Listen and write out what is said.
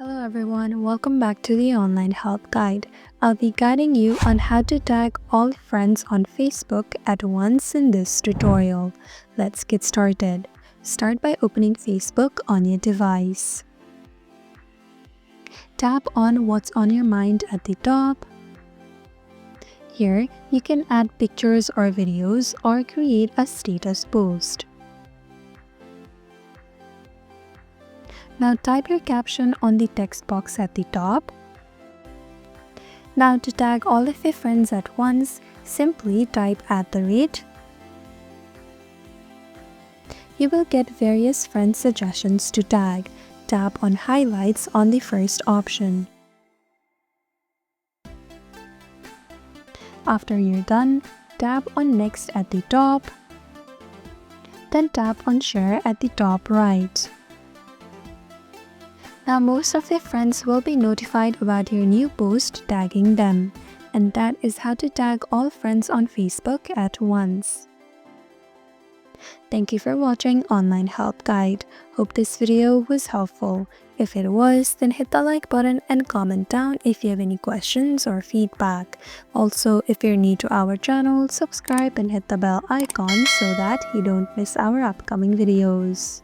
Hello everyone, welcome back to the online help guide. I'll be guiding you on how to tag all friends on Facebook at once in this tutorial. Let's get started. Start by opening Facebook on your device. Tap on What's on Your Mind at the top. Here, you can add pictures or videos or create a status post. Now type your caption on the text box at the top. Now to tag all of your friends at once, simply type @. You will get various friend suggestions to tag. Tap on Highlights on the first option. After you're done, tap on Next at the top. Then tap on Share at the top right. Now most of their friends will be notified about your new post tagging them. And that is how to tag all friends on Facebook at once. Thank you for watching Online Help Guide. Hope this video was helpful. If it was, then hit the like button and comment down if you have any questions or feedback. Also, if you're new to our channel, subscribe and hit the bell icon so that you don't miss our upcoming videos.